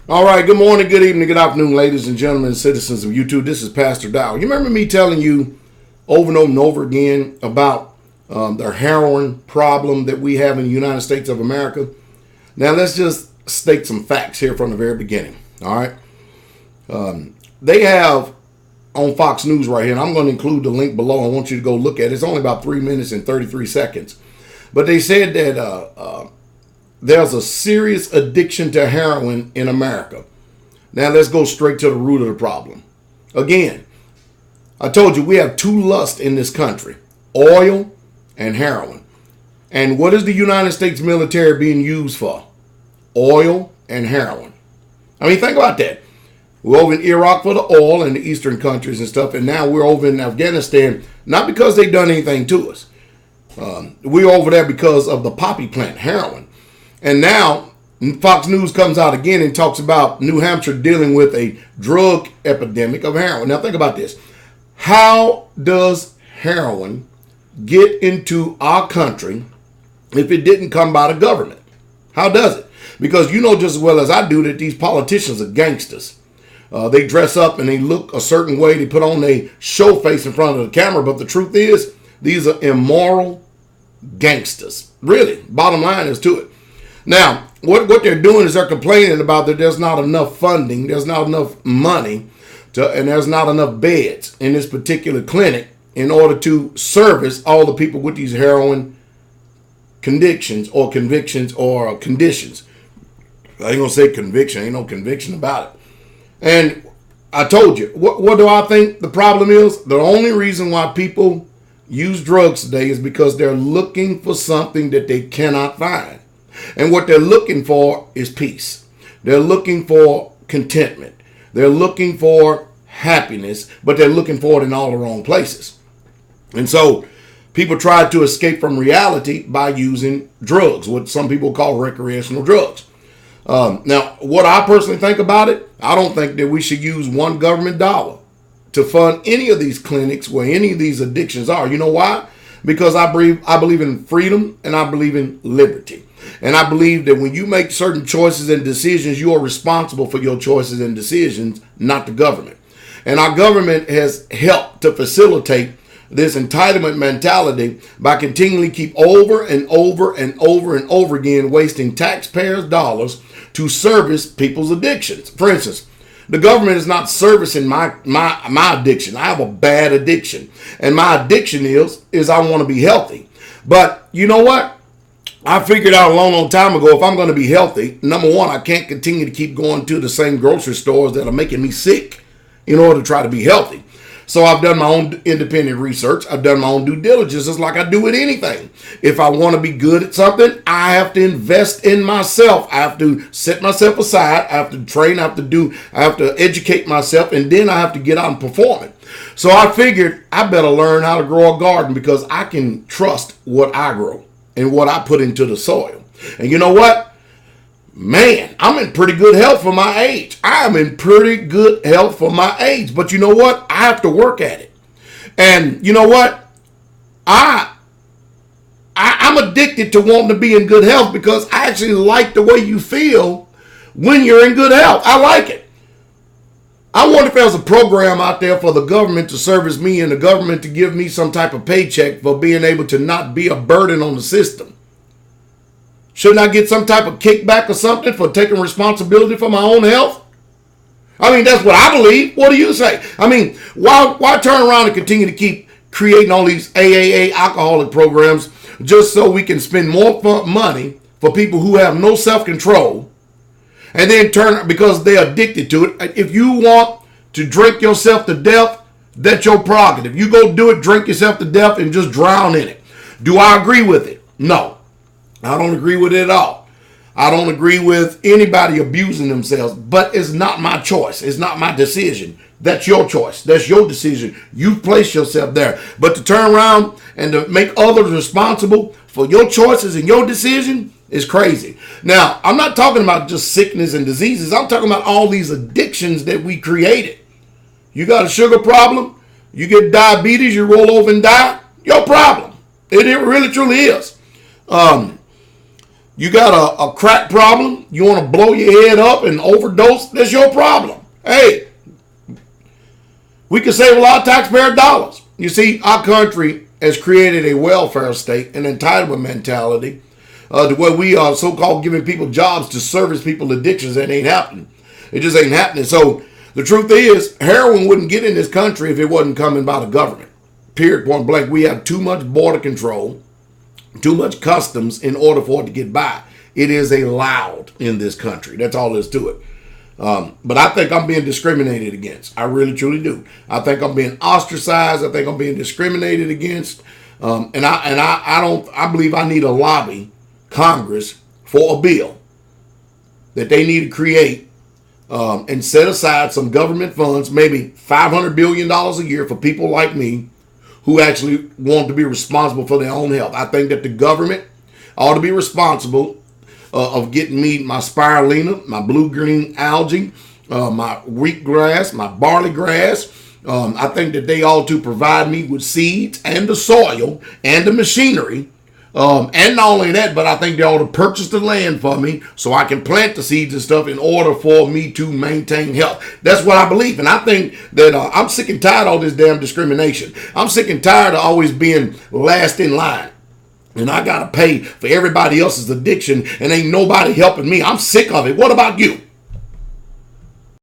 All right, good morning, good evening, good afternoon, ladies and gentlemen, citizens of YouTube. This is Pastor Dow. You remember me telling you over and over and over again about the heroin problem that we have in the United States of America? Now, let's just state some facts here from the very beginning. All right. They have on Fox News right here, and I'm going to include the link below. I want you to go look at it. It's only about 3 minutes and 33 seconds. But they said that there's a serious addiction to heroin in America. Now let's go straight to the root of the problem. Again, I told you we have two lusts in this country, oil and heroin. And what is the United States military being used for? Oil and heroin. I mean, think about that. We're over in Iraq for the oil and the eastern countries and stuff, and now we're over in Afghanistan, not because they've done anything to us. We're over there because of the poppy plant, heroin. And now Fox News comes out again and talks about New Hampshire dealing with a drug epidemic of heroin. Now think about this. How does heroin get into our country if it didn't come by the government? How does it? Because you know just as well as I do that these politicians are gangsters. They dress up and they look a certain way. They put on a show face in front of the camera. But the truth is, these are immoral gangsters. Really, bottom line is to it. Now, what they're doing is they're complaining about that there's not enough funding, there's not enough money, and there's not enough beds in this particular clinic in order to service all the people with these heroin convictions or conditions. I ain't going to say conviction, ain't no conviction about it. And I told you, what do I think the problem is? The only reason why people use drugs today is because they're looking for something that they cannot find. And what they're looking for is peace. They're looking for contentment. They're looking for happiness, but they're looking for it in all the wrong places. And so people try to escape from reality by using drugs, what some people call recreational drugs. Now, what I personally think about it, I don't think that we should use one government dollar to fund any of these clinics where any of these addictions are. You know why? Because I believe in freedom and I believe in liberty. And I believe that when you make certain choices and decisions, you are responsible for your choices and decisions, not the government. And our government has helped to facilitate this entitlement mentality by continually keep over and over and over and over again wasting taxpayers' dollars to service people's addictions. For instance, the government is not servicing my addiction. I have a bad addiction. And my addiction is I want to be healthy. But you know what? I figured out a long time ago, if I'm going to be healthy, number one, I can't continue to keep going to the same grocery stores that are making me sick in order to try to be healthy. So I've done my own independent research. I've done my own due diligence, just like I do with anything. If I want to be good at something, I have to invest in myself. I have to set myself aside. I have to train. I have to educate myself, and then I have to get out and perform it. So I figured I better learn how to grow a garden because I can trust what I grow and what I put into the soil. And you know what? Man, I'm in pretty good health for my age. I am in pretty good health for my age. But you know what? I have to work at it. And you know what? I'm addicted to wanting to be in good health because I actually like the way you feel when you're in good health. I like it. I wonder if there's a program out there for the government to service me and the government to give me some type of paycheck for being able to not be a burden on the system. Shouldn't I get some type of kickback or something for taking responsibility for my own health? I mean, that's what I believe. What do you say? I mean, why turn around and continue to keep creating all these AAA alcoholic programs just so we can spend more money for people who have no self-control and then because they're addicted to it? If you want to drink yourself to death, that's your prerogative. You go do it, drink yourself to death, and just drown in it. Do I agree with it? No. I don't agree with it at all. I don't agree with anybody abusing themselves, but it's not my choice. It's not my decision. That's your choice. That's your decision. You've placed yourself there. But to turn around and to make others responsible for your choices and your decision is crazy. Now, I'm not talking about just sickness and diseases. I'm talking about all these addictions that we created. You got a sugar problem, you get diabetes, you roll over and die, your problem. It really truly is. You got a crack problem, you want to blow your head up and overdose, that's your problem. Hey, we can save a lot of taxpayer dollars. You see, our country has created a welfare state, an entitlement mentality, to where we are so-called giving people jobs to service people's addictions. That ain't happening. It just ain't happening. So the truth is, heroin wouldn't get in this country if it wasn't coming by the government. Period, point blank. We have too much border control, too much customs in order for it to get by. It is allowed in this country. That's all there is to it. But I think I'm being discriminated against. I really, truly do. I think I'm being ostracized. I think I'm being discriminated against. I believe I need a lobby Congress for a bill that they need to create and set aside some government funds, maybe $500 billion a year for people like me who actually want to be responsible for their own health. I think that the government ought to be responsible of getting me my spirulina, my blue-green algae, my wheatgrass, my barley grass. I think that they ought to provide me with seeds and the soil and the machinery. And not only that, but I think they ought to purchase the land for me so I can plant the seeds and stuff in order for me to maintain health. That's what I believe. And I think that I'm sick and tired of all this damn discrimination. I'm sick and tired of always being last in line. And I got to pay for everybody else's addiction and ain't nobody helping me. I'm sick of it. What about you?